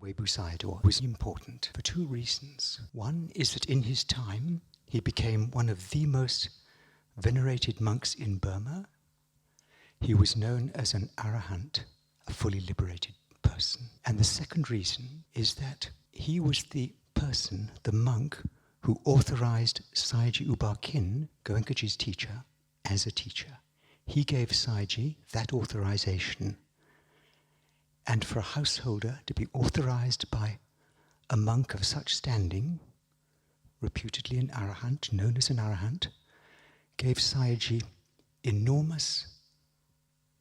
Webu Sayadaw was important for two reasons. One is that in his time, he became one of the most venerated monks in Burma. He was known as an arahant, a fully liberated person. And the second reason is that he was the person, the monk, who authorized Sayadaw U Ba Khin, Goenkaji's teacher, as a teacher. He gave Sayadaw that authorization. And for a householder to be authorized by a monk of such standing, reputedly an arahant, known as an arahant, gave Sayadaw enormous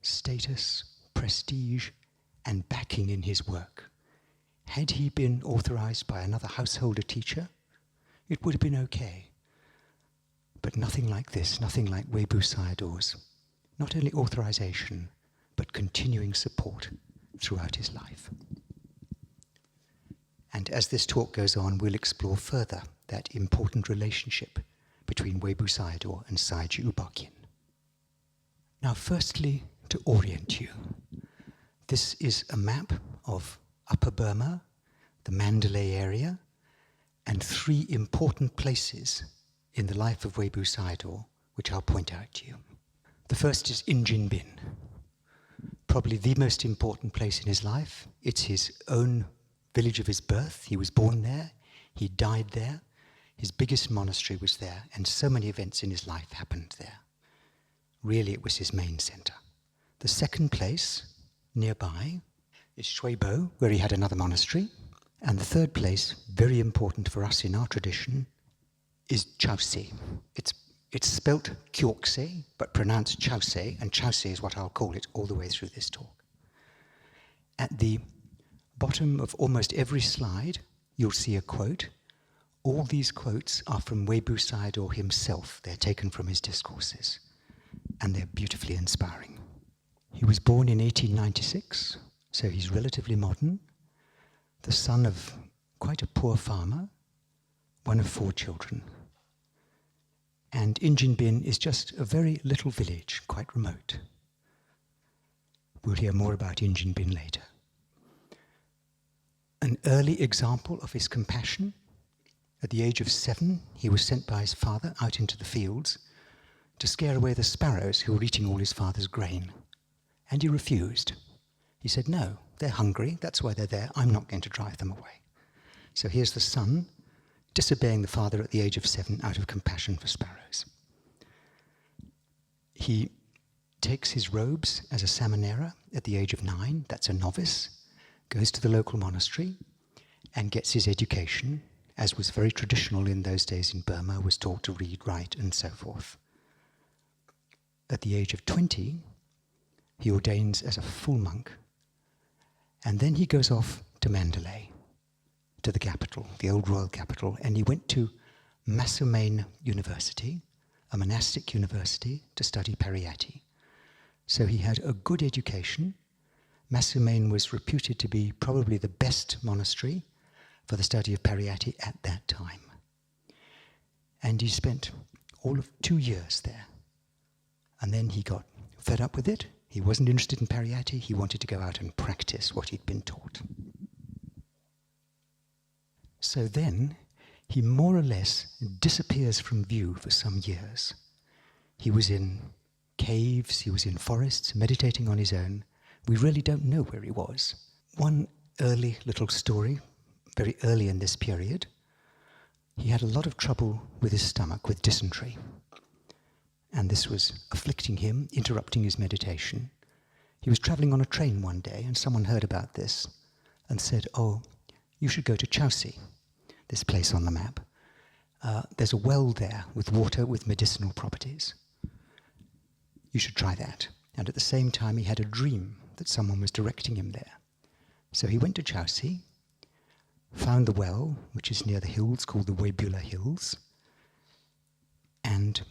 status, prestige, and backing in his work. Had he been authorized by another householder teacher, it would have been okay. But nothing like this, nothing like Webu Sayadaw's. Not only authorization, but continuing support throughout his life. And as this talk goes on, we'll explore further that important relationship between Webu Sayadaw and Sayadaw U Ba Khin. Now, firstly, to orient you, this is a map of Upper Burma, the Mandalay area, and three important places in the life of Webu Sayadaw, which I'll point out to you. The first is Injin Bin, probably the most important place in his life. It's his own village of his birth. He was born there, he died there, his biggest monastery was there, and so many events in his life happened there. Really, it was his main center. The second place, nearby, is Webu, where he had another monastery. And the third place, very important for us in our tradition, is Chause. It's spelt Kyorkse, but pronounced Chause, and Chause is what I'll call it all the way through this talk. At the bottom of almost every slide, you'll see a quote. All these quotes are from Webu Sayadaw himself. They're taken from his discourses, and they're beautifully inspiring. He was born in 1896, so he's relatively modern, the son of quite a poor farmer, one of 4 children. And Injin Bin is just a very little village, quite remote. We'll hear more about Injin Bin later. An early example of his compassion, at the age of 7, he was sent by his father out into the fields to scare away the sparrows who were eating all his father's grain. And he refused. He said, no, they're hungry, that's why they're there, I'm not going to drive them away. So here's the son disobeying the father at the age of 7 out of compassion for sparrows. He takes his robes as a samanera at the age of 9, that's a novice, goes to the local monastery and gets his education, as was very traditional in those days in Burma, was taught to read, write, and so forth. At the age of 20, he ordains as a full monk, and then he goes off to Mandalay, to the capital, the old royal capital, and he went to Masumain University, a monastic university, to study Pariyatti. So he had a good education. Masumain was reputed to be probably the best monastery for the study of Pariyatti at that time. And he spent all of 2 years there. And then he got fed up with it. He wasn't interested in Pariyatti. He wanted to go out and practice what he'd been taught. So then, he more or less disappears from view for some years. He was in caves, he was in forests, meditating on his own. We really don't know where he was. One early little story, very early in this period, he had a lot of trouble with his stomach, with dysentery. And this was afflicting him, interrupting his meditation. He was traveling on a train one day, and someone heard about this and said, oh, you should go to Chause, this place on the map. There's a well there with water with medicinal properties. You should try that. And at the same time, he had a dream that someone was directing him there. So he went to Chause, found the well, which is near the hills called the Webula Hills, and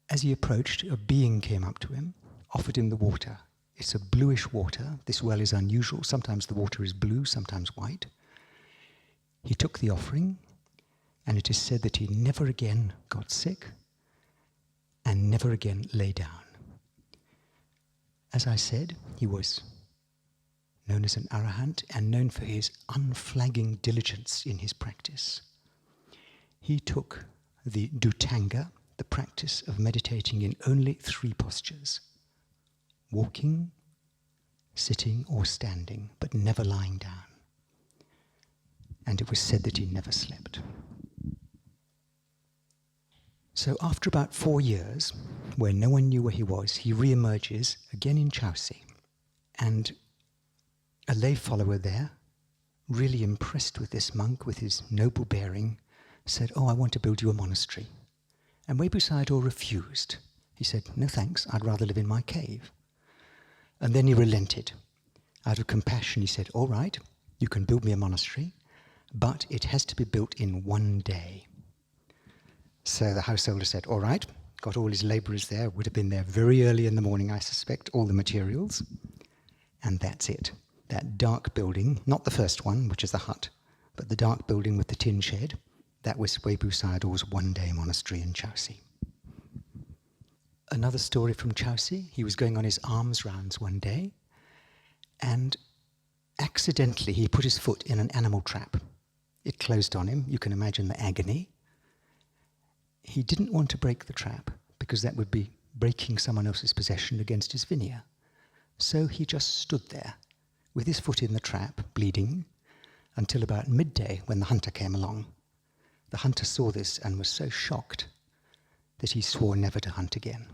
as he approached, a being came up to him, offered him the water. It's a bluish water. This well is unusual. Sometimes the water is blue, sometimes white. He took the offering, and it is said that he never again got sick and never again lay down. As I said, he was known as an arahant, and known for his unflagging diligence in his practice. He took the dhutanga, the practice of meditating in only 3 postures: walking, sitting or standing, but never lying down. And it was said that he never slept. So after about 4 years, where no one knew where he was, he re-emerges again in Chelsea. And a lay follower there, really impressed with this monk, with his noble bearing, said, "Oh, I want to build you a monastery." And Webu Sayadaw refused. He said, "No thanks, I'd rather live in my cave." And then he relented. Out of compassion, he said, "All right, you can build me a monastery, but it has to be built in 1 day." So the householder said, "All right," got all his labourers there, would have been there very early in the morning, I suspect, all the materials. And that's it. That dark building, not the first one, which is the hut, but the dark building with the tin shed, that was Webu Sayadaw's 1-day monastery in Chelsea. Another story from Chelsea, he was going on his alms rounds one day, and accidentally he put his foot in an animal trap. It closed on him. You can imagine the agony. He didn't want to break the trap, because that would be breaking someone else's possession against his vinaya. So he just stood there, with his foot in the trap, bleeding, until about midday when the hunter came along. The hunter saw this and was so shocked that he swore never to hunt again.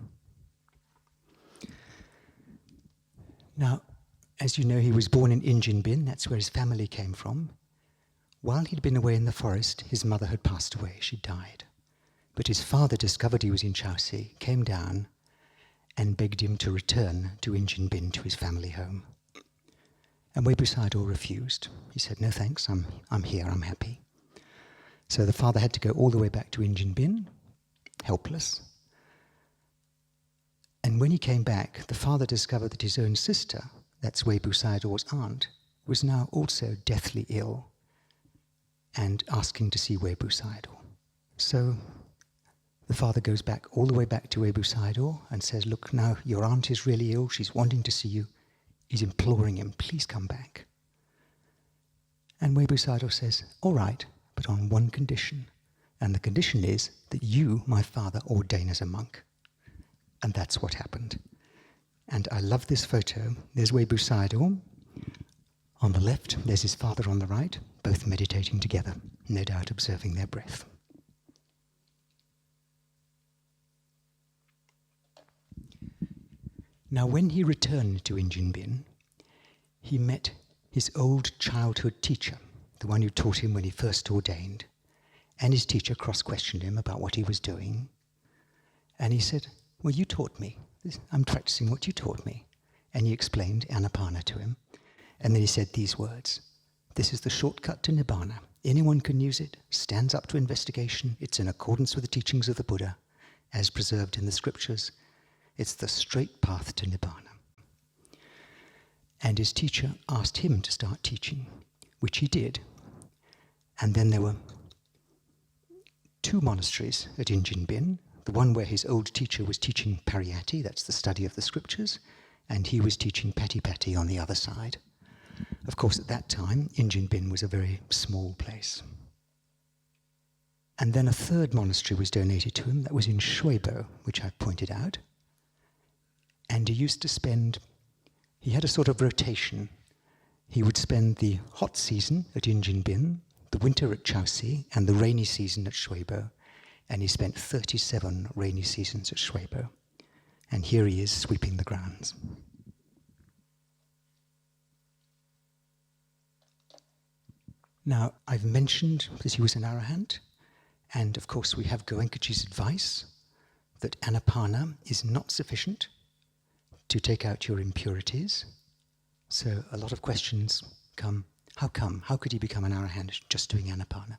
Now, as you know, he was born in Injinbin, that's where his family came from. While he'd been away in the forest, his mother had passed away, she died. But his father discovered he was in Chelsea, came down and begged him to return to Injinbin, to his family home. And Webu Sayadaw refused. He said, "No thanks, I'm here, I'm happy." So the father had to go all the way back to Injinbin, helpless. And when he came back, the father discovered that his own sister, that's Webu Sayadaw's aunt, was now also deathly ill and asking to see Webu Sayadaw. So the father goes back all the way back to Webu Sayadaw and says, "Look, now your aunt is really ill, she's wanting to see you." He's imploring him, "Please come back." And Webu Sayadaw says, "All right, but on one condition. And the condition is that you, my father, ordain as a monk." And that's what happened. And I love this photo. There's Webu Sayadaw on the left, there's his father on the right, both meditating together, no doubt observing their breath. Now, when he returned to Injinbin, he met his old childhood teacher, the one who taught him when he first ordained. And his teacher cross-questioned him about what he was doing. And he said, "Well, you taught me. I'm practicing what you taught me." And he explained Anapana to him. And then he said these words, "This is the shortcut to Nibbana. Anyone can use it, stands up to investigation. It's in accordance with the teachings of the Buddha, as preserved in the scriptures. It's the straight path to Nibbana." And his teacher asked him to start teaching, which he did. And then there were 2 monasteries at Injinbin, the one where his old teacher was teaching Pariyatti, that's the study of the scriptures, and he was teaching Patipatti on the other side. Of course, at that time, Injinbin was a very small place. And then a 3rd monastery was donated to him, that was in Webu, which I've pointed out. And he used to spend, he had a sort of rotation. He would spend the hot season at Injinbin, the winter at Chelsea, and the rainy season at Webu. And he spent 37 rainy seasons at Webu. And here he is sweeping the grounds. Now, I've mentioned that he was an arahant, and of course we have Goenkaji's advice that Anapana is not sufficient to take out your impurities. So a lot of questions come, how come? How could he become an arahant just doing Anapana?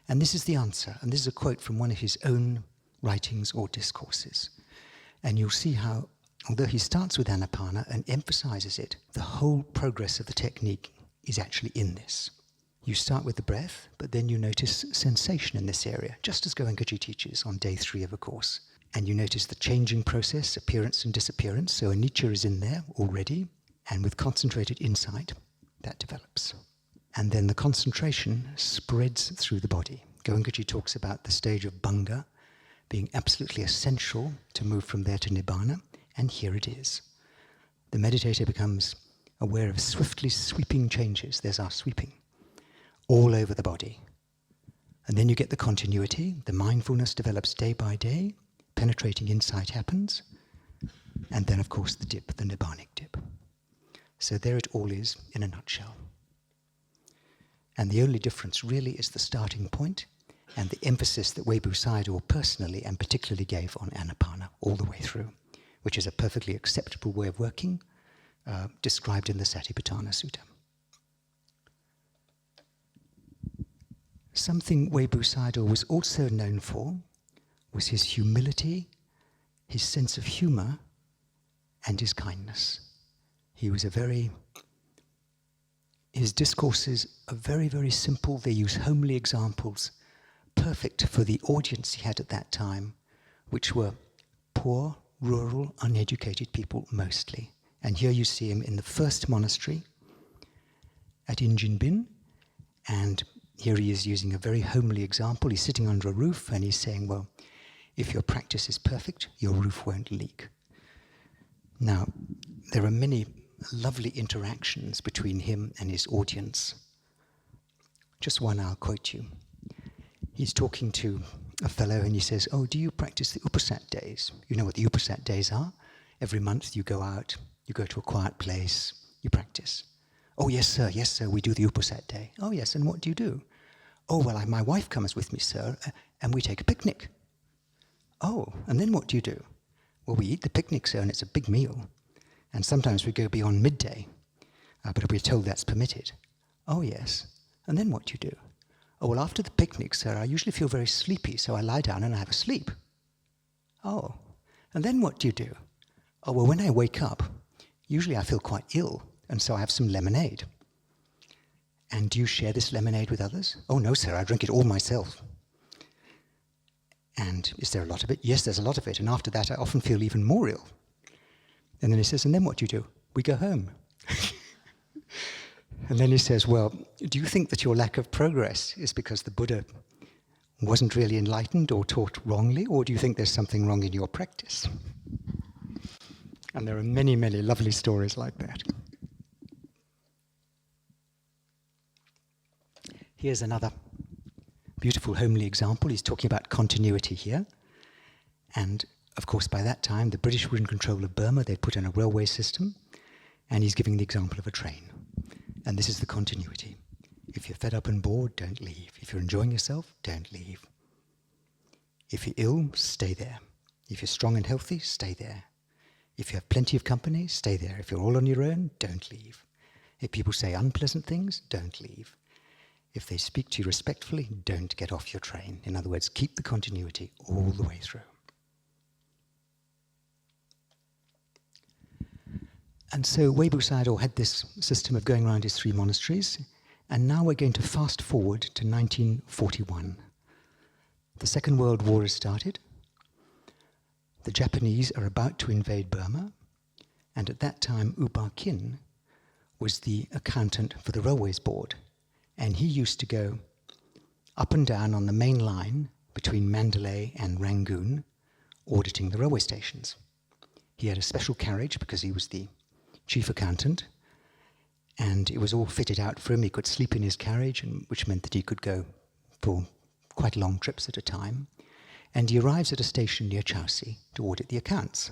And this is the answer, and this is a quote from one of his own writings or discourses. And you'll see how, although he starts with Anapana and emphasizes it, the whole progress of the technique is actually in this. You start with the breath, but then you notice sensation in this area, just as Goenkaji teaches on day 3 of a course. And you notice the changing process, appearance and disappearance, so anicca is in there already, and with concentrated insight, that develops. And then the concentration spreads through the body. Goenkaji talks about the stage of Bhanga being absolutely essential to move from there to Nibbana, and here it is. The meditator becomes aware of swiftly sweeping changes, there's our sweeping, all over the body. And then you get the continuity, the mindfulness develops day by day, penetrating insight happens, and then of course the dip, the Nibbanic dip. So there it all is in a nutshell. And the only difference really is the starting point and the emphasis that Webu Sayadaw personally and particularly gave on Anapana all the way through, which is a perfectly acceptable way of working, described in the Satipatthana Sutta. Something Webu Sayadaw was also known for was his humility, his sense of humor, and his kindness. He was his discourses are very, very simple. They use homely examples, perfect for the audience he had at that time, which were poor, rural, uneducated people mostly. And here you see him in the first monastery at Injinbin, and here he is using a very homely example. He's sitting under a roof and he's saying, well, if your practice is perfect, your roof won't leak. Now, there are many lovely interactions between him and his audience. Just one I'll quote you. He's talking to a fellow and he says, oh, do you practice the Upasat days? You know what the Upasat days are? Every month you go out, you go to a quiet place, you practice. Oh, yes, sir, we do the Upasat day. Oh, yes, and what do you do? Oh, well, my wife comes with me, sir, and we take a picnic. Oh, and then what do you do? Well, we eat the picnic, sir, and it's a big meal. And sometimes we go beyond midday, but we're told that's permitted. Oh, yes. And then what do you do? Oh, well, after the picnic, sir, I usually feel very sleepy, so I lie down and I have a sleep. Oh, and then what do you do? Oh, well, when I wake up, usually I feel quite ill, and so I have some lemonade. And do you share this lemonade with others? Oh, no, sir, I drink it all myself. And is there a lot of it? Yes, there's a lot of it, and after that I often feel even more ill. And then he says, and then what do you do? We go home. And then he says, well, do you think that your lack of progress is because the Buddha wasn't really enlightened or taught wrongly, or do you think there's something wrong in your practice? And there are many, many lovely stories like that. Here's another beautiful homely example. He's talking about continuity here. And of course, by that time, the British were in control of Burma. They'd put in a railway system. And he's giving the example of a train. And this is the continuity. If you're fed up and bored, don't leave. If you're enjoying yourself, don't leave. If you're ill, stay there. If you're strong and healthy, stay there. If you have plenty of company, stay there. If you're all on your own, don't leave. If people say unpleasant things, don't leave. If they speak to you respectfully, don't get off your train. In other words, keep the continuity all the way through. And so Webu Sayadaw had this system of going around his 3 monasteries, and now we're going to fast forward to 1941. The Second World War has started. The Japanese are about to invade Burma, and at that time U Ba Khin was the accountant for the Railways Board, and he used to go up and down on the main line between Mandalay and Rangoon, auditing the railway stations. He had a special carriage because he was the chief accountant, and it was all fitted out for him. He could sleep in his carriage, which meant that he could go for quite long trips at a time. And he arrives at a station near Chowsi to audit the accounts,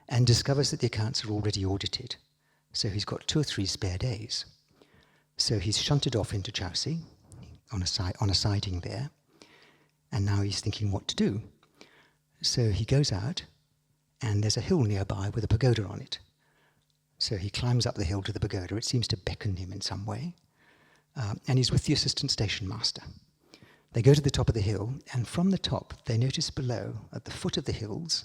and discovers that the accounts are already audited. So he's got 2 or 3 spare days. So he's shunted off into Chowsi on a siding there, and now he's thinking what to do. So he goes out, and there's a hill nearby with a pagoda on it. So he climbs up the hill to the pagoda. It seems to beckon him in some way. And he's with the assistant station master. They go to the top of the hill, and from the top, they notice below, at the foot of the hills,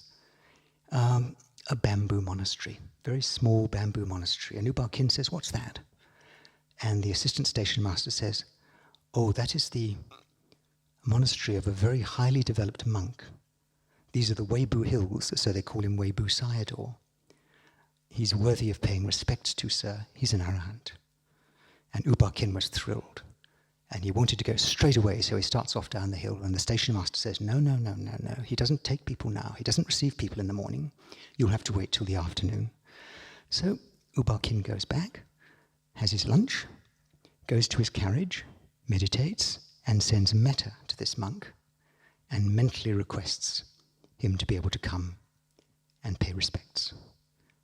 a bamboo monastery, very small bamboo monastery. And U Ba Khin says, what's that? And the assistant station master says, oh, that is the monastery of a very highly developed monk. These are the Webu Hills, so they call him Webu Sayadaw. He's worthy of paying respects to, sir. He's an arahant. And U Ba Khin was thrilled. And he wanted to go straight away, so he starts off down the hill, and the station master says, no. He doesn't take people now. He doesn't receive people in the morning. You'll have to wait till the afternoon. So U Ba Khin goes back, has his lunch, goes to his carriage, meditates, and sends a metta to this monk, and mentally requests him to be able to come and pay respects.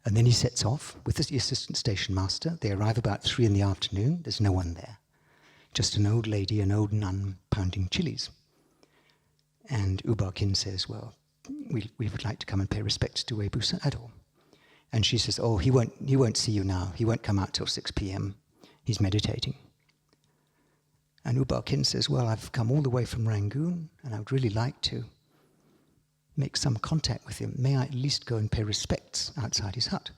And then he sets off with the assistant station master. They arrive about 3 p.m. There's no one there. Just an old lady, an old nun, pounding chilies. And U Ba Khin says, well, we would like to come and pay respects to Webu Sayadaw. And she says, oh, he won't see you now. He won't come out till 6 p.m. He's meditating. And U Ba Khin says, well, I've come all the way from Rangoon, and I would really like to make some contact with him. May I at least go and pay respects outside his hut?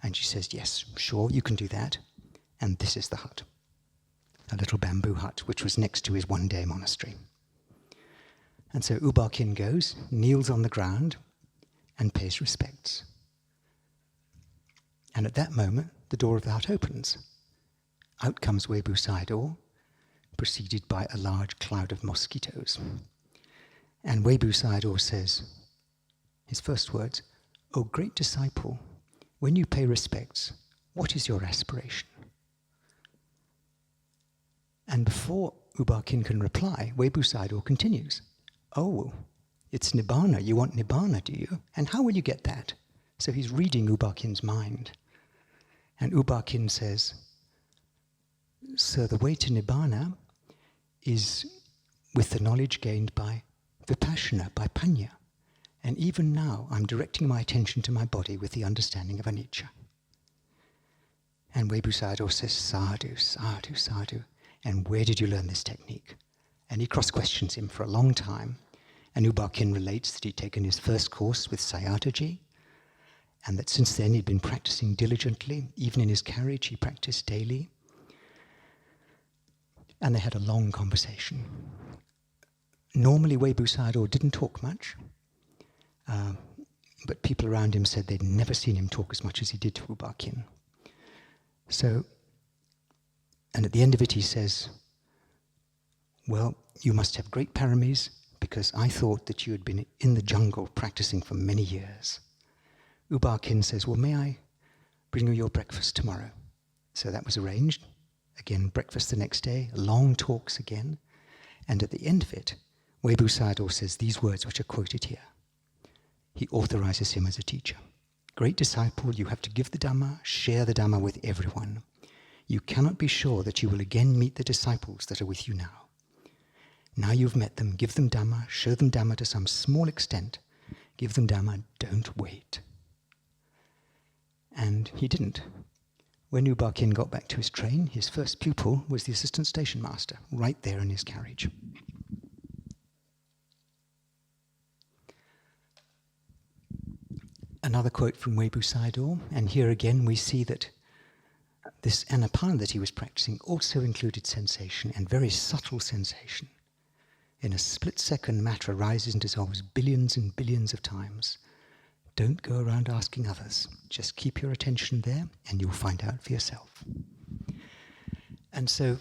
And she says, yes, sure, you can do that. And this is the hut. A little bamboo hut, which was next to his one-day monastery. And so U Ba Khin goes, kneels on the ground, and pays respects. And at that moment, the door of the hut opens. Out comes Webu Sayadaw, preceded by a large cloud of mosquitoes. And Webu Sayadaw says, his first words, "O great disciple, when you pay respects, what is your aspiration?" And before U Ba Khin can reply, Webu Sayadaw continues, "Oh, it's Nibbana. You want Nibbana, do you? And how will you get that?" So he's reading U Ba Khin's mind. And U Ba Khin says, "Sir, the way to Nibbana is with the knowledge gained by Vipassana, by Panya. And even now, I'm directing my attention to my body with the understanding of anicca." And Webu Sayadaw says, "Sadhu, sadhu, sadhu. And where did you learn this technique?" And he cross-questions him for a long time. And U Ba Khin relates that he'd taken his first course with Sayadaw, and that since then he'd been practicing diligently. Even in his carriage, he practiced daily. And they had a long conversation. Normally, Webu Sayadaw didn't talk much, but people around him said they'd never seen him talk as much as he did to U Ba Khin. So, and at the end of it he says, "Well, you must have great paramis, because I thought that you had been in the jungle practicing for many years." U Ba Khin says, "Well, may I bring you your breakfast tomorrow?" So that was arranged. Again, breakfast the next day, long talks again. And at the end of it, Webu Sayadaw says these words which are quoted here. He authorizes him as a teacher. "Great disciple, you have to give the Dhamma, share the Dhamma with everyone. You cannot be sure that you will again meet the disciples that are with you now. Now you've met them, give them Dhamma, show them Dhamma to some small extent. Give them Dhamma, don't wait." And he didn't. When U Ba Khin got back to his train, his first pupil was the assistant station master, right there in his carriage. Another quote from Webu Sayadaw, and here again we see that this Anapana that he was practicing also included sensation, and very subtle sensation. In a split second, matter arises and dissolves billions and billions of times. Don't go around asking others. Just keep your attention there and you'll find out for yourself. And so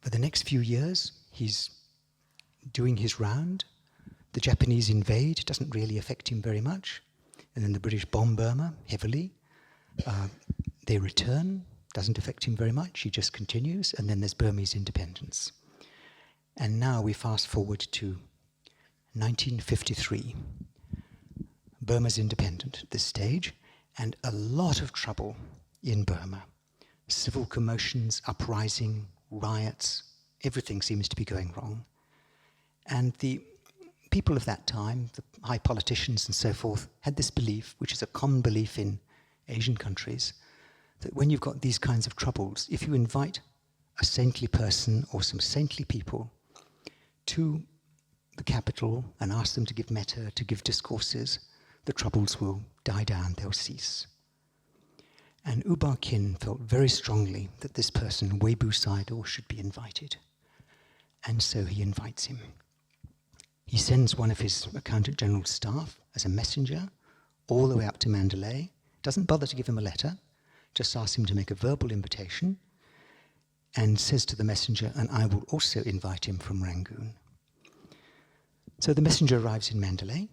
for the next few years, he's doing his round. The Japanese invade, doesn't really affect him very much. And then the British bomb Burma heavily. They return, doesn't affect him very much. He just continues. And then there's Burmese independence. And now we fast forward to 1953. Burma's independent at this stage, and a lot of trouble in Burma. Civil commotions, uprising, riots, everything seems to be going wrong. And the people of that time, the high politicians and so forth, had this belief, which is a common belief in Asian countries, that when you've got these kinds of troubles, if you invite a saintly person or some saintly people to the capital and ask them to give metta, to give discourses, the troubles will die down, they'll cease. And U Ba Khin felt very strongly that this person, Webu Sayadaw, should be invited. And so he invites him. He sends one of his Accountant General's staff as a messenger all the way up to Mandalay, doesn't bother to give him a letter, just asks him to make a verbal invitation and says to the messenger, and I will also invite him from Rangoon. So the messenger arrives in Mandalay,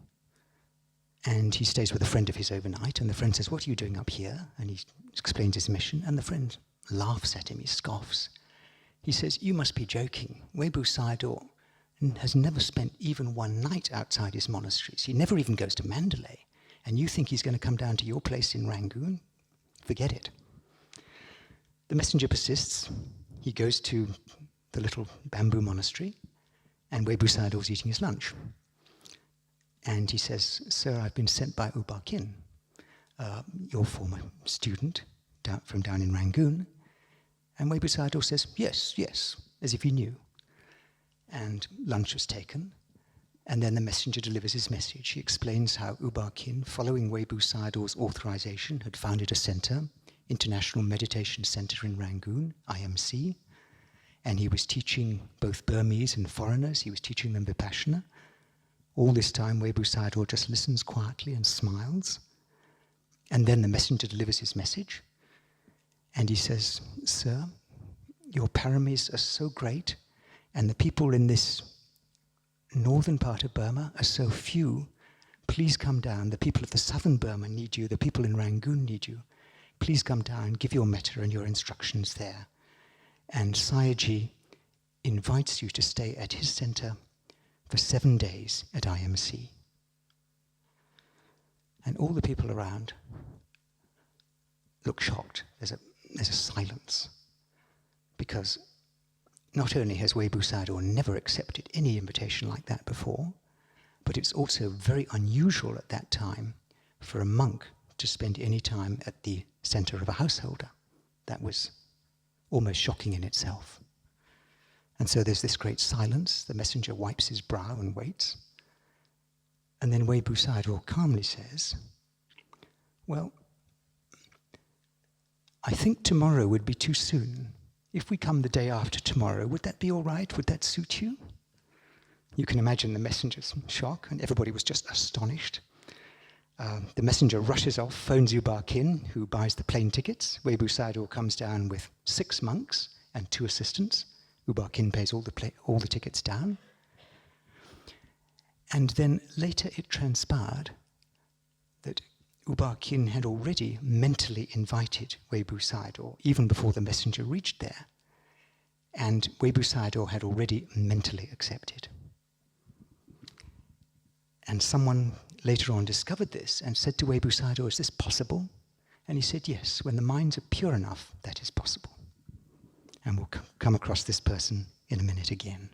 and he stays with a friend of his overnight, and the friend says, what are you doing up here? And he explains his mission, and the friend laughs at him, he scoffs. He says, you must be joking. Webu Sayadaw has never spent even one night outside his monasteries. He never even goes to Mandalay. And you think he's going to come down to your place in Rangoon? Forget it. The messenger persists. He goes to the little bamboo monastery, and Webu Sayadaw is eating his lunch. And he says, sir, I've been sent by U Ba Khin, your former student from down in Rangoon. And Webu Sayadaw says, yes, yes, as if he knew. And lunch was taken. And then the messenger delivers his message. He explains how U Ba Khin, following Webu Sayadaw's authorization, had founded a center, International Meditation Center in Rangoon, IMC. And he was teaching both Burmese and foreigners. He was teaching them Vipassana. All this time, Webu Sayadaw just listens quietly and smiles. And then the messenger delivers his message. And he says, sir, your paramis are so great, and the people in this northern part of Burma are so few. Please come down. The people of the southern Burma need you. The people in Rangoon need you. Please come down, give your metta and your instructions there. And Sayadaw invites you to stay at his center for 7 days at IMC. And all the people around look shocked. There's a silence. Because not only has Webu Sayadaw never accepted any invitation like that before, but it's also very unusual at that time for a monk to spend any time at the center of a householder. That was almost shocking in itself. And so there's this great silence. The messenger wipes his brow and waits. And then Webu Sayadaw calmly says, well, I think tomorrow would be too soon. If we come the day after tomorrow, would that be all right? Would that suit you? You can imagine the messenger's shock, and everybody was just astonished. The messenger rushes off, phones U Ba Khin, who buys the plane tickets. Webu Sayadaw comes down with 6 monks and 2 assistants. U Ba Khin pays all the tickets down. And then later it transpired that U Ba Khin had already mentally invited Webu Sayadaw, even before the messenger reached there. And Webu Sayadaw had already mentally accepted. And someone later on discovered this and said to Webu Sayadaw, is this possible? And he said, yes, when the minds are pure enough, that is possible. And we'll come across this person in a minute again.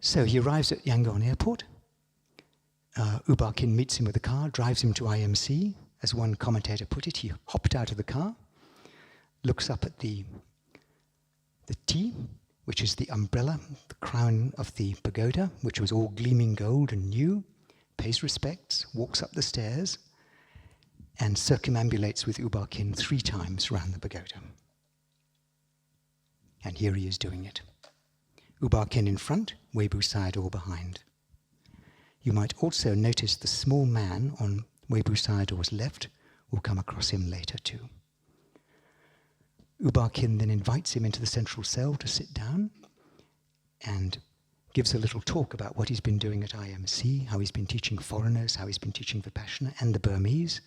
So he arrives at Yangon airport. U Ba Khin meets him with a car, drives him to IMC. As one commentator put it, he hopped out of the car, looks up at the T, which is the umbrella, the crown of the pagoda, which was all gleaming gold and new, pays respects, walks up the stairs, and circumambulates with U Ba Khin 3 times around the pagoda. And here he is doing it. U Ba Khin in front, Webu Sayadaw behind. You might also notice the small man on Webu Sayadaw's left. We'll come across him later too. U Ba Khin then invites him into the central cell to sit down and gives a little talk about what he's been doing at IMC, how he's been teaching foreigners, how he's been teaching Vipassana and the Burmese.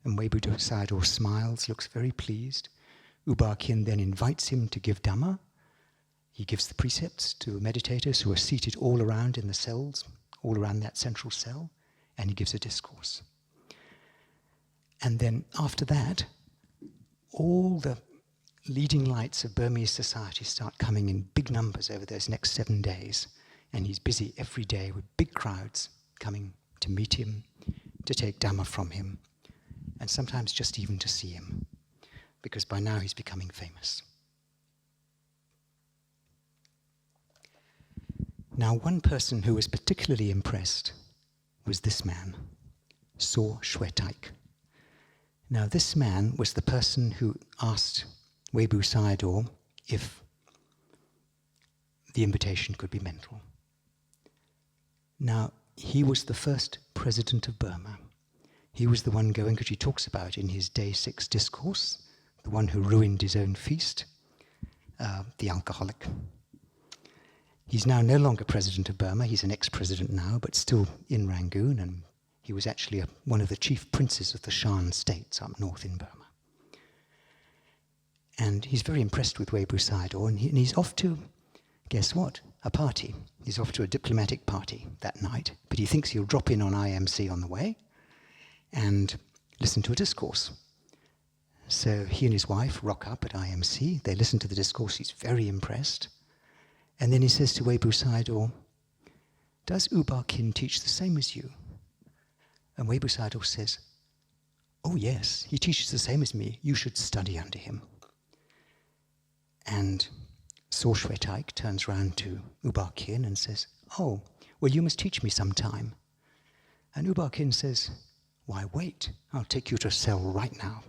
And Webu Sayadaw smiles, looks very pleased. U Ba Khin then invites him to give Dhamma. He gives the precepts to meditators who are seated all around in the cells, all around that central cell, and he gives a discourse. And then after that, all the leading lights of Burmese society start coming in big numbers over those next 7 days. And he's busy every day with big crowds coming to meet him, to take Dhamma from him, and sometimes just even to see him, because by now he's becoming famous. Now, one person who was particularly impressed was this man, So Shwetaik. Now, this man was the person who asked Webu Sayadaw if the invitation could be mental. Now, he was the first president of Burma. He was the one going, which he talks about in his Day 6 discourse, the one who ruined his own feast, the alcoholic. He's now no longer president of Burma. He's an ex-president now, but still in Rangoon, and he was actually one of the chief princes of the Shan states up north in Burma. And he's very impressed with Webu Sayadaw, and he's off to, guess what, a party. He's off to a diplomatic party that night, but he thinks he'll drop in on IMC on the way and listen to a discourse. So he and his wife rock up at IMC, they listen to the discourse, he's very impressed, and then he says to Webu Sayadaw, "Does U Ba Khin teach the same as you?" And Webu Sayadaw says, "Oh yes, he teaches the same as me, you should study under him." And So Shwe Taik turns round to U Ba Khin and says, "Oh, well, you must teach me sometime." And U Ba Khin says, "Why wait? I'll take you to a cell right now."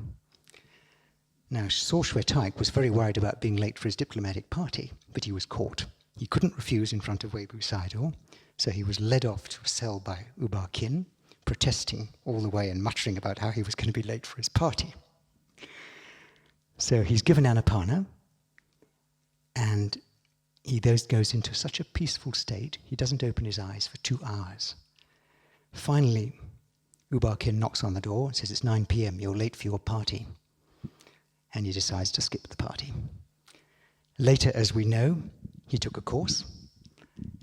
Now, So Shwe Taik was very worried about being late for his diplomatic party, but he was caught. He couldn't refuse in front of Webu Sayadaw, so he was led off to a cell by U Ba Khin, protesting all the way and muttering about how he was going to be late for his party. So he's given Anapana, and he goes into such a peaceful state, he doesn't open his eyes for 2 hours. Finally, U Ba Khin knocks on the door and says, "It's 9 p.m., you're late for your party." And he decides to skip the party. Later, as we know, he took a course,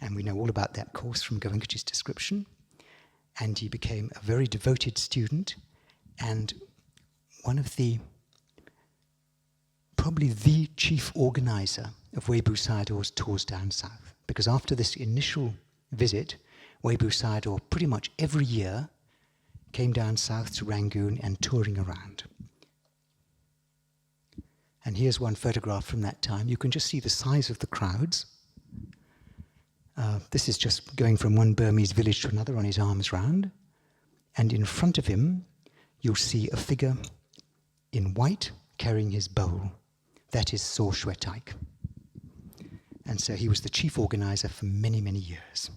and we know all about that course from Goenkaji's description, and he became a very devoted student, and one of probably the chief organizer of Webu Sayadaw's tours down south. Because after this initial visit, Webu Sayadaw pretty much every year came down south to Rangoon and touring around. And here's one photograph from that time. You can just see the size of the crowds. This is just going from one Burmese village to another on his arms round. And in front of him, you'll see a figure in white carrying his bowl. That is So Shwe Taik. And so he was the chief organizer for many, many years.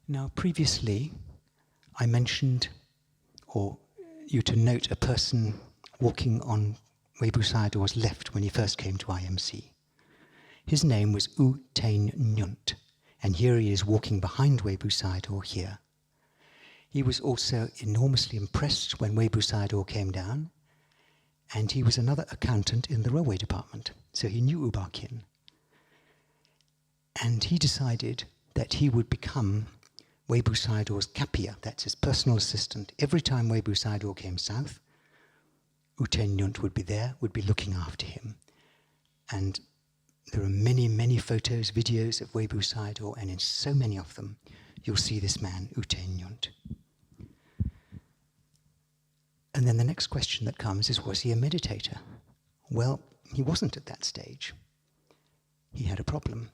Now, previously, I mentioned, or you to note, a person walking on Webu Sayadaw's left when he first came to IMC. His name was U Tain Nyunt, and here he is walking behind Webu Sayadaw here. He was also enormously impressed when Webu Sayadaw came down, and he was another accountant in the railway department, so he knew U Ba Khin. And he decided that he would become Webu Sayadaw's kapia, that's his personal assistant. Every time Webu Sayadaw came south, U Tain Nyunt would be there, would be looking after him. And there are many, many photos, videos of Webu Sayadaw, and in so many of them, you'll see this man, U Tain Nyunt. And then the next question that comes is, was he a meditator? Well, he wasn't at that stage. He had a problem.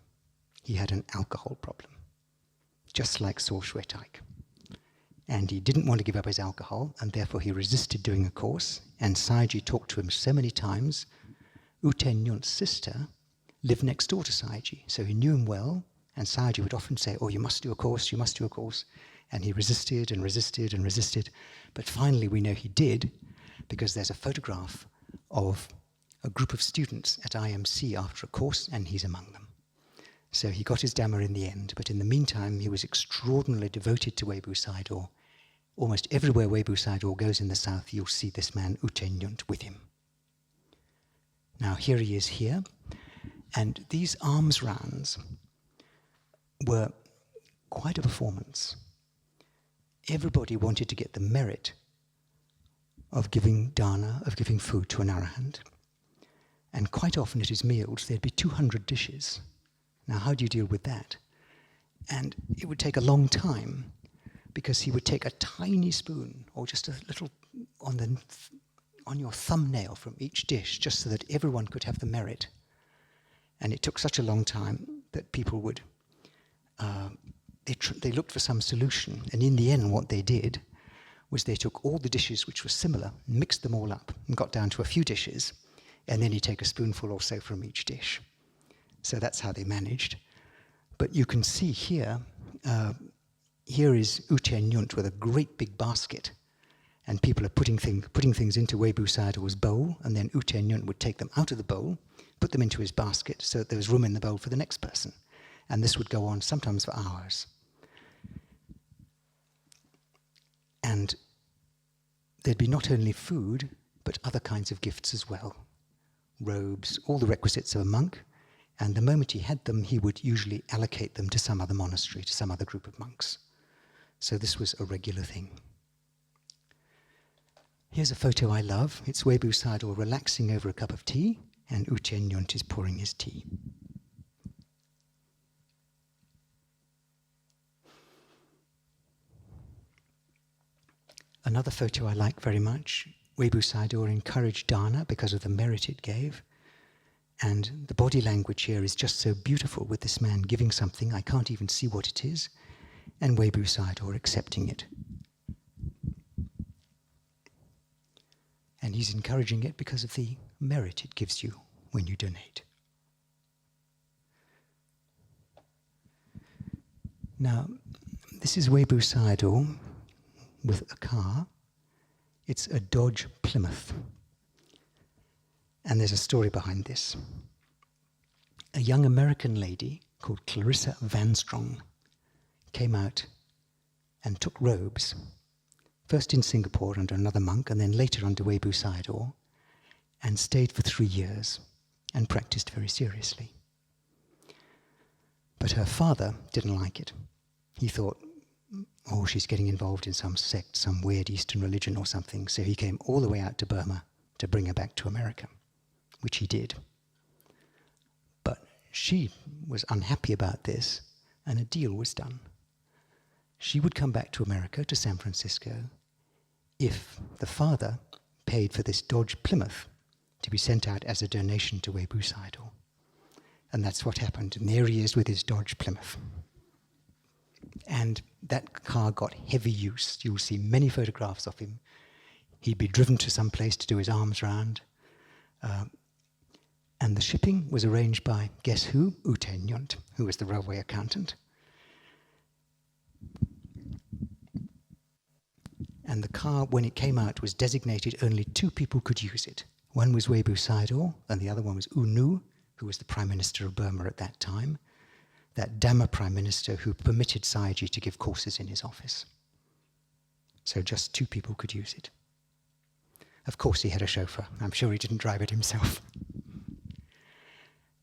He had an alcohol problem, just like So Shwe Taik. And he didn't want to give up his alcohol, and therefore he resisted doing a course, and Sayagyi talked to him so many times. U Tain Nyunt's sister lived next door to Sayagyi, so he knew him well, and Sayagyi would often say, "Oh, you must do a course, you must do a course." And he resisted and resisted and resisted. But finally we know he did, because there's a photograph of a group of students at IMC after a course, and he's among them. So he got his Dhamma in the end, but in the meantime he was extraordinarily devoted to Webu Sayadaw. Almost everywhere Webu Sayadaw goes in the south, you'll see this man U Tain Nyunt with him. Now here he is here, and these alms rounds were quite a performance. Everybody wanted to get the merit of giving dana, of giving food to an arahant. And quite often at his meals, there'd be 200 dishes. Now, how do you deal with that? And it would take a long time, because he would take a tiny spoon, or just a little on your thumbnail from each dish, just so that everyone could have the merit. And it took such a long time that people would they looked for some solution, and in the end what they did was they took all the dishes which were similar, mixed them all up, and got down to a few dishes, and then you take a spoonful or so from each dish. So that's how they managed. But you can see here, here is U Tain Nyunt with a great big basket, and people are putting things into Webu Sayadaw's bowl, and then U Teng would take them out of the bowl, put them into his basket so that there was room in the bowl for the next person. And this would go on sometimes for hours. And there'd be not only food, but other kinds of gifts as well. Robes, all the requisites of a monk, and the moment he had them, he would usually allocate them to some other monastery, to some other group of monks. So this was a regular thing. Here's a photo I love. It's Webu Sayadaw relaxing over a cup of tea, and U Teng is pouring his tea. Another photo I like very much. Webu Sayadaw encouraged dana because of the merit it gave. And the body language here is just so beautiful with this man giving something, I can't even see what it is, and Webu Sayadaw accepting it. And he's encouraging it because of the merit it gives you when you donate. Now, this is Webu Sayadaw with a car. It's a Dodge Plymouth. And there's a story behind this. A young American lady called Clarissa Vanstrong came out and took robes, first in Singapore under another monk, and then later under Webu Sayadaw, and stayed for 3 years and practiced very seriously. But her father didn't like it. He thought, oh, she's getting involved in some sect, some weird Eastern religion or something, so he came all the way out to Burma to bring her back to America, which he did. But she was unhappy about this, and a deal was done. She would come back to America, to San Francisco, if the father paid for this Dodge Plymouth to be sent out as a donation to Webu Sayadaw. And that's what happened. And there he is with his Dodge Plymouth. And that car got heavy use. You'll see many photographs of him. He'd be driven to some place to do his arms round. And the shipping was arranged by, guess who? U Teng, who was the railway accountant. And the car, when it came out, was designated only 2 people could use it. One was Webu Sayadaw, and the other one was U Nu, who was the Prime Minister of Burma at that time, that Dhamma Prime Minister who permitted Sayagyi to give courses in his office. So just 2 people could use it. Of course he had a chauffeur. I'm sure he didn't drive it himself.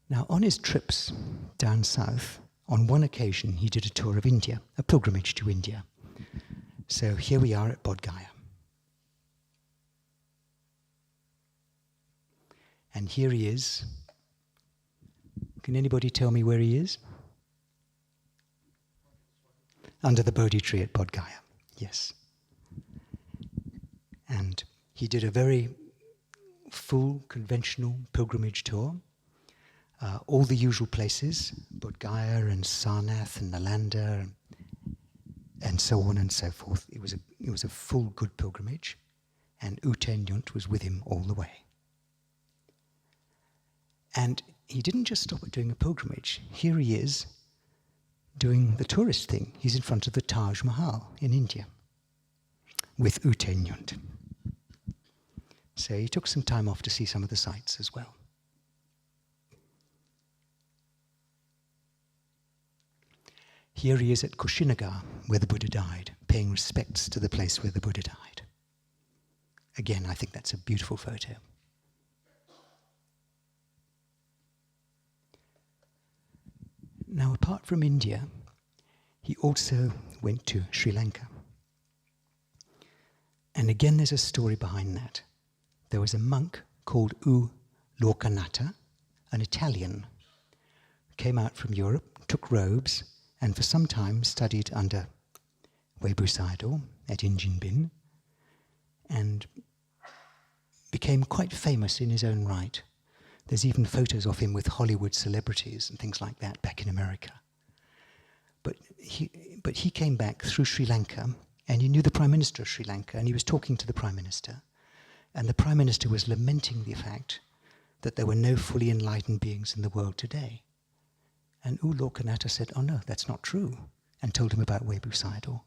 Now, on his trips down south, on one occasion he did a tour of India, a pilgrimage to India. So here we are at Bodh Gaya. And here he is. Can anybody tell me where he is? Under the Bodhi tree at Bodh Gaya, yes. And he did a very full, conventional pilgrimage tour. All the usual places, Bodh Gaya and Sarnath and Nalanda and so on and so forth. It was a full, good pilgrimage, and U Teng was with him all the way. And he didn't just stop at doing a pilgrimage. Here he is doing the tourist thing. He's in front of the Taj Mahal in India with U Teng. So he took some time off to see some of the sights as well. Here he is at Kushinagar, where the Buddha died, paying respects to the place where the Buddha died. Again, I think that's a beautiful photo. Now, apart from India, he also went to Sri Lanka. And again, there's a story behind that. There was a monk called U Lokanatha, an Italian, who came out from Europe, took robes, and for some time studied under Webu Sayadaw at Injinbin, and became quite famous in his own right. There's even photos of him with Hollywood celebrities and things like that back in America. But he came back through Sri Lanka, and he knew the Prime Minister of Sri Lanka, and he was talking to the Prime Minister. And the Prime Minister was lamenting the fact that there were no fully enlightened beings in the world today. And U Lokanatha said, oh no, that's not true, and told him about Webu Sayadaw.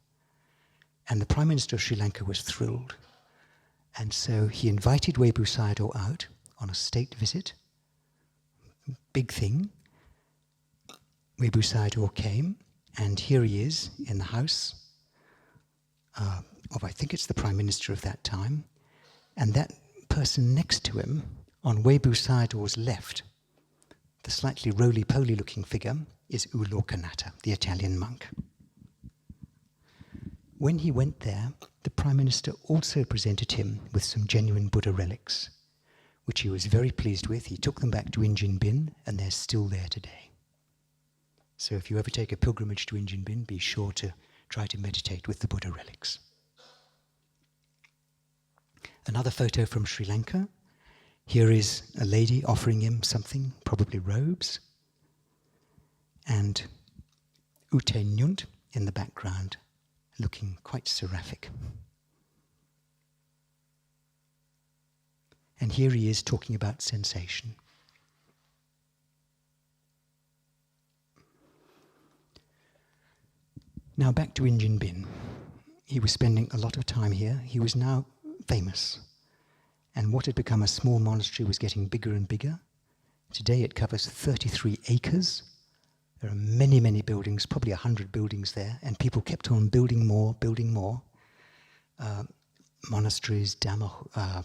And the Prime Minister of Sri Lanka was thrilled. And so he invited Webu Sayadaw out on a state visit. Big thing. Webu Sayadaw came, and here he is in the house of, I think it's the Prime Minister of that time, and that person next to him, on Webu Sayadaw's left, the slightly roly-poly looking figure, is Ulokanata, the Italian monk. When he went there, the Prime Minister also presented him with some genuine Buddha relics, which he was very pleased with. He took them back to Injin Bin, and they're still there today. So if you ever take a pilgrimage to Injin Bin, be sure to try to meditate with the Buddha relics. Another photo from Sri Lanka. Here is a lady offering him something, probably robes, and U Thep Nyunt in the background, looking quite seraphic. And here he is talking about sensation. Now back to Injin Bin. He was spending a lot of time here. He was now famous. And what had become a small monastery was getting bigger and bigger. Today it covers 33 acres. There are many, many buildings, probably 100 buildings there, and people kept on building more. Monasteries, Dhamma,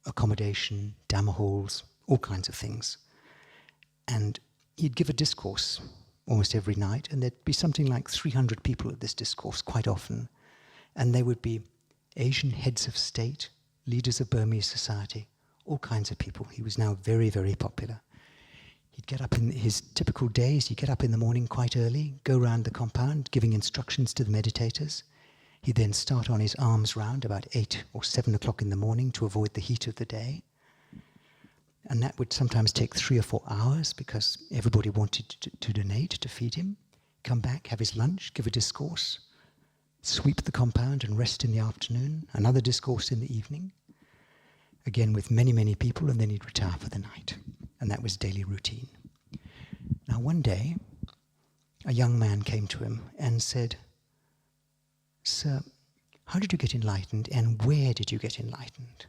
accommodation, Dhamma halls, all kinds of things. And he'd give a discourse almost every night, and there'd be something like 300 people at this discourse quite often. And they would be Asian heads of state, leaders of Burmese society, all kinds of people. He was now very, very popular. He'd get up in his typical days, he'd get up in the morning quite early, go round the compound, giving instructions to the meditators. He'd then start on his alms round about 8 or 7 o'clock in the morning to avoid the heat of the day. And that would sometimes take 3 or 4 hours because everybody wanted to donate to feed him. Come back, have his lunch, give a discourse, sweep the compound and rest in the afternoon, another discourse in the evening, again with many, many people, and then he'd retire for the night. And that was daily routine. Now one day, a young man came to him and said, "Sir, how did you get enlightened, and where did you get enlightened?"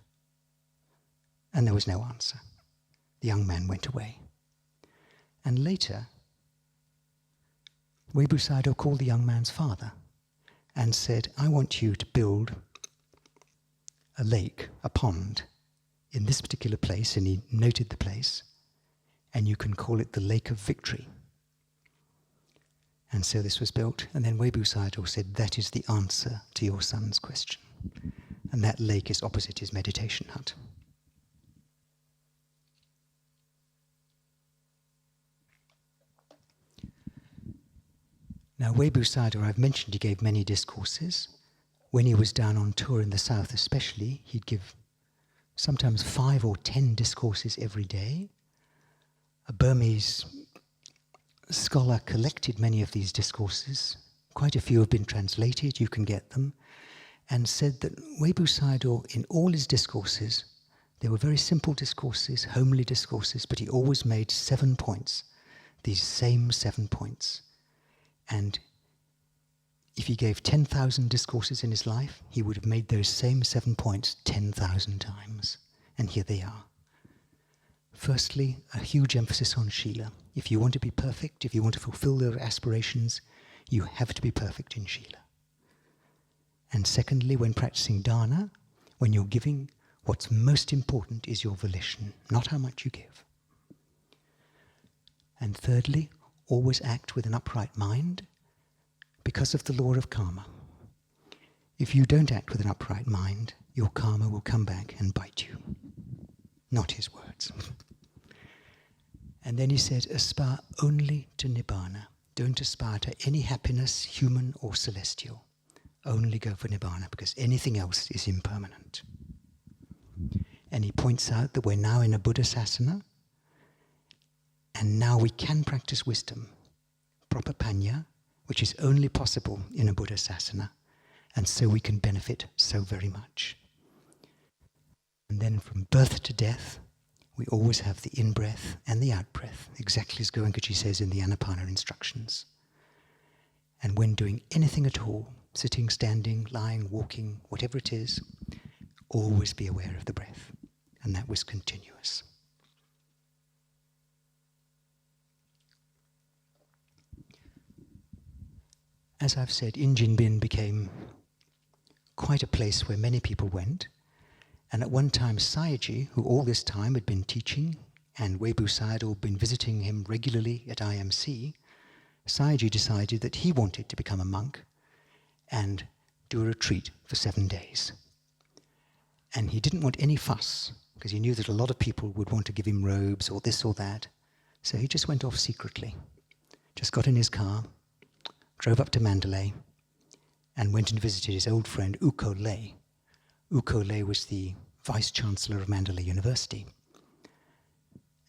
And there was no answer. The young man went away. And later, Webu Sayadaw called the young man's father and said, "I want you to build a lake, a pond, in this particular place," and he noted the place, "and you can call it the Lake of Victory." And so this was built, and then Webu Sayadaw said, "That is the answer to your son's question." And that lake is opposite his meditation hut. Now Webu Sayadaw, I've mentioned he gave many discourses. When he was down on tour in the south especially, he'd give sometimes 5 or 10 discourses every day. A Burmese scholar collected many of these discourses. Quite a few have been translated, you can get them, and said that Webu Sayadaw, in all his discourses, they were very simple discourses, homely discourses, but he always made 7 points, these same 7 points. And if he gave 10,000 discourses in his life, he would have made those same 7 points 10,000 times. And here they are. Firstly, a huge emphasis on Shila. If you want to be perfect, if you want to fulfill their aspirations, you have to be perfect in Shila. And secondly, when practicing dana, when you're giving, what's most important is your volition, not how much you give. And thirdly, always act with an upright mind because of the law of karma. If you don't act with an upright mind, your karma will come back and bite you. Not his words. And then he said, aspire only to Nibbana. Don't aspire to any happiness, human or celestial. Only go for Nibbana, because anything else is impermanent. And he points out that we're now in a Buddha sasana, and now we can practice wisdom, proper panya, which is only possible in a Buddha sasana, and so we can benefit so very much. And then from birth to death, we always have the in-breath and the out-breath, exactly as Goenkaji says in the Anapana instructions. And when doing anything at all, sitting, standing, lying, walking, whatever it is, always be aware of the breath. And that was continuous. As I've said, Injinbin became quite a place where many people went. And at one time, Sayadaw, who all this time had been teaching, and Webu Sayadaw had been visiting him regularly at IMC, Sayadaw decided that he wanted to become a monk and do a retreat for 7 days. And he didn't want any fuss, because he knew that a lot of people would want to give him robes or this or that. So he just went off secretly, just got in his car, drove up to Mandalay, and went and visited his old friend Uko Lay. Uko Lay was the Vice-Chancellor of Mandalay University.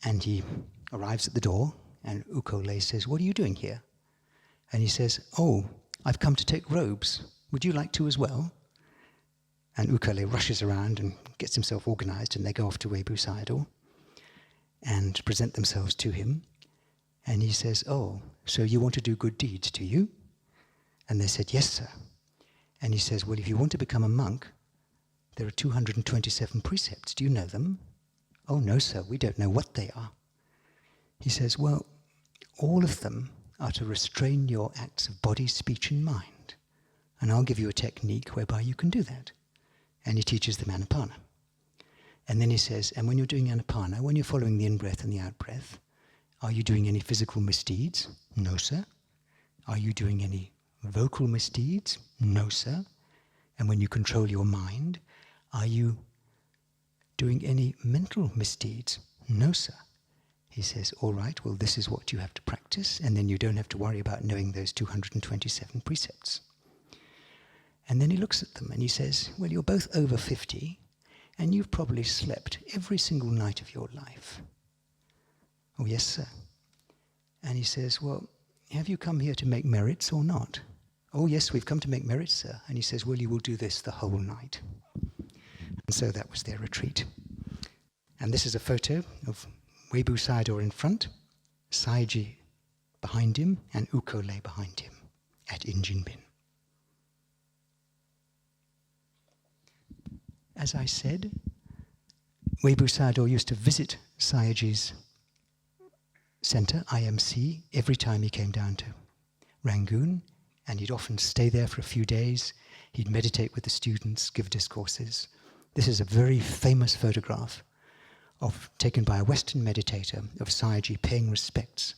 And he arrives at the door, and Uko Lay says, "What are you doing here?" And he says, "Oh, I've come to take robes. Would you like to as well?" And Uko Lay rushes around and gets himself organized, and they go off to Webu Sayadaw and present themselves to him. And he says, "Oh, so you want to do good deeds, do you?" And they said, "Yes, sir." And he says, "Well, if you want to become a monk, there are 227 precepts. Do you know them?" "Oh, no, sir, we don't know what they are." He says, "Well, all of them are to restrain your acts of body, speech, and mind. And I'll give you a technique whereby you can do that." And he teaches them Anapana. And then he says, "And when you're doing Anapana, when you're following the in-breath and the out-breath, are you doing any physical misdeeds?" "No, sir." "Are you doing any vocal misdeeds?" "No, sir." "And when you control your mind, are you doing any mental misdeeds?" "No, sir." He says, "All right, well, this is what you have to practice, and then you don't have to worry about knowing those 227 precepts." And then he looks at them and he says, "Well, you're both over 50, and you've probably slept every single night of your life." "Oh, yes, sir." And he says, "Well, have you come here to make merits or not?" "Oh, yes, we've come to make merits, sir." And he says, "Well, you will do this the whole night." And so that was their retreat. And this is a photo of Webu Sayadaw in front, Sayadaw behind him, and Uko Lay behind him at Injinbin. As I said, Webu Sayadaw used to visit Sayadaw's center, IMC, every time he came down to Rangoon, and he'd often stay there for a few days. He'd meditate with the students, give discourses. This is a very famous photograph taken by a Western meditator of Sayadaw paying respects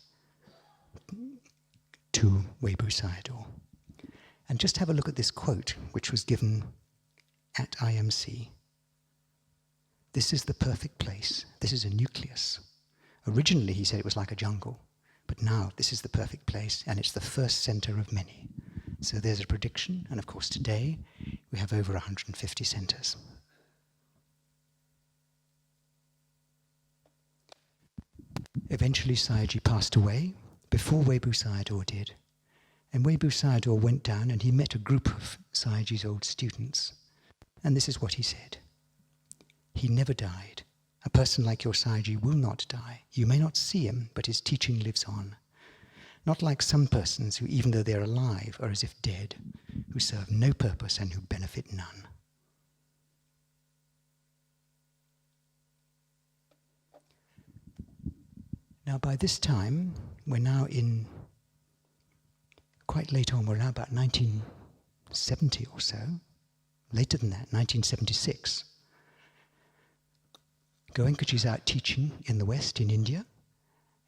to Webu Sayadaw. And just have a look at this quote, which was given at IMC. "This is the perfect place. This is a nucleus." Originally, he said it was like a jungle, but now this is the perfect place, and it's the first center of many. So there's a prediction, and of course today we have over 150 centers. Eventually Sayadaw passed away before Webu Sayadaw did, and Webu Sayadaw went down and he met a group of Sayadaw's old students, and this is what he said: "He never died. A person like your Sayadaw will not die. You may not see him, but his teaching lives on. Not like some persons who, even though they're alive, are as if dead, who serve no purpose and who benefit none." Now by this time, we're now in, quite late on, we're now about 1970 or so, later than that, 1976. Goenkaji's out teaching in the West, in India,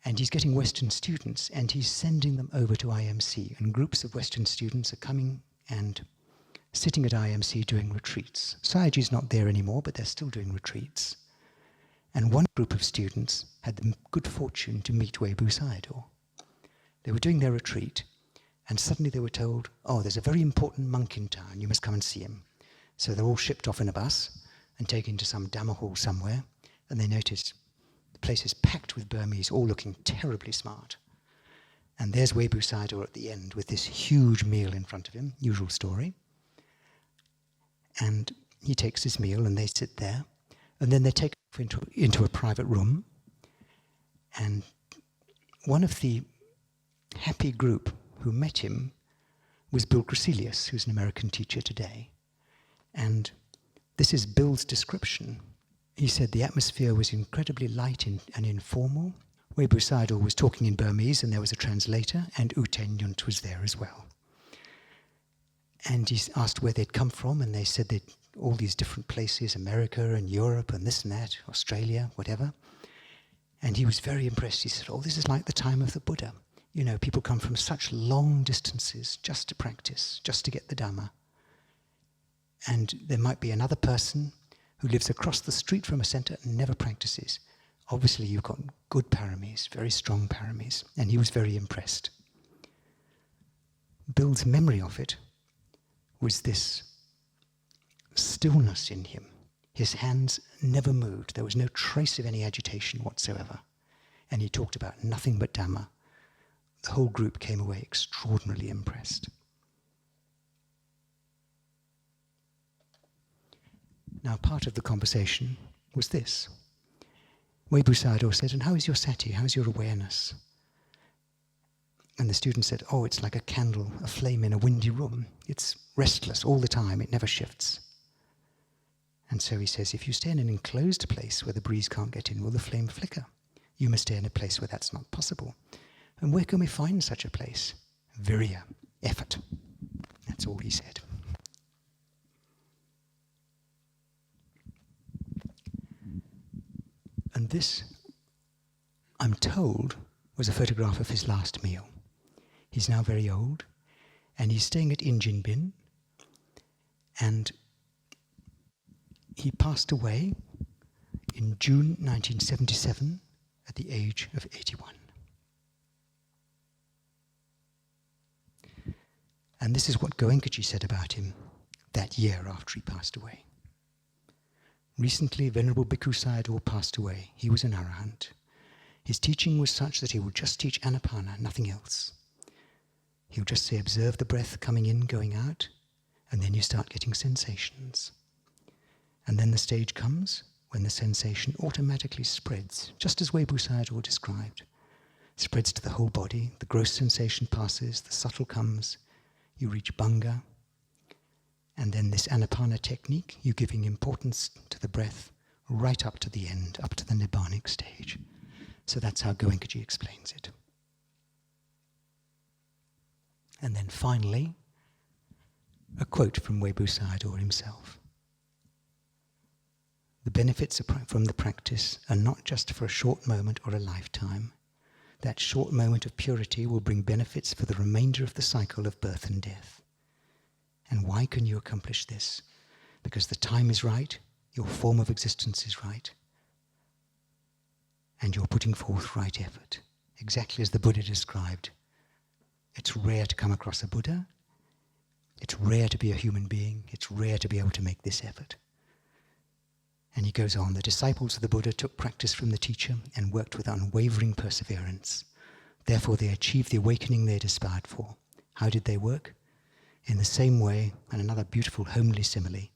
and he's getting Western students, and he's sending them over to IMC, and groups of Western students are coming and sitting at IMC doing retreats. Sayadaw's not there anymore, but they're still doing retreats. And one group of students had the good fortune to meet Webu Sayadaw. They were doing their retreat, and suddenly they were told, "Oh, there's a very important monk in town, you must come and see him." So they're all shipped off in a bus and taken to some Dhamma hall somewhere, and they noticed the place is packed with Burmese, all looking terribly smart. And there's Webu Sayadaw at the end with this huge meal in front of him, usual story. And he takes his meal and they sit there, and then they take him into a private room, and one of the happy group who met him was Bill Gracilius, who's an American teacher today. And This is Bill's description. He said the atmosphere was incredibly light and informal. Webu Sayadaw was talking in Burmese and there was a translator, and U Ten Nyunt was there as well. And he asked where they'd come from, and they said that all these different places, America and Europe and this and that, Australia, whatever. And he was very impressed. He said, oh, this is like the time of the Buddha. You know, people come from such long distances just to practice, just to get the Dhamma. And there might be another person who lives across the street from a center and never practices. Obviously, you've got good paramis, very strong paramis. And he was very impressed. Bill's memory of it was this stillness in him. His hands never moved. There was no trace of any agitation whatsoever. And he talked about nothing but Dhamma. The whole group came away extraordinarily impressed. Now, part of the conversation was this. Webu Sayadaw said, and how is your sati? How is your awareness? And the student said, oh, it's like a candle, a flame in a windy room. It's restless all the time. It never shifts. And so he says, if you stay in an enclosed place where the breeze can't get in, will the flame flicker? You must stay in a place where that's not possible. And where can we find such a place? Virya, effort. That's all he said. And this, I'm told, was a photograph of his last meal. He's now very old, and he's staying at Injin Bin, and he passed away in June 1977 at the age of 81. And this is what Goenkaji said about him that year after he passed away. Recently, Venerable Bhikkhu Sayadaw passed away. He was an arahant. His teaching was such that he would just teach Anapana, nothing else. He would just say, observe the breath coming in, going out, and then you start getting sensations. And then the stage comes when the sensation automatically spreads, just as Webu Sayadaw described. Spreads to the whole body, the gross sensation passes, the subtle comes, you reach Bhanga, and then this Anapana technique, you're giving importance to the breath right up to the end, up to the Nibbanic stage. So that's how Goenkaji explains it. And then finally, a quote from Webu Sayadaw himself. The benefits from the practice are not just for a short moment or a lifetime. That short moment of purity will bring benefits for the remainder of the cycle of birth and death. And why can you accomplish this? Because the time is right, your form of existence is right, and you're putting forth right effort. Exactly as the Buddha described. It's rare to come across a Buddha. It's rare to be a human being. It's rare to be able to make this effort. And he goes on, the disciples of the Buddha took practice from the teacher and worked with unwavering perseverance. Therefore they achieved the awakening they had aspired for. How did they work? In the same way, and another beautiful homely simile,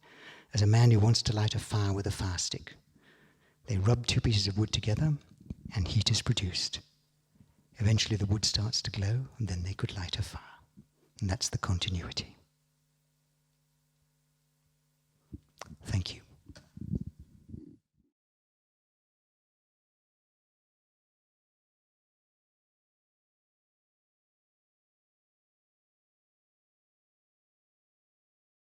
as a man who wants to light a fire with a fire stick. They rub two pieces of wood together and heat is produced. Eventually the wood starts to glow and then they could light a fire. And that's the continuity.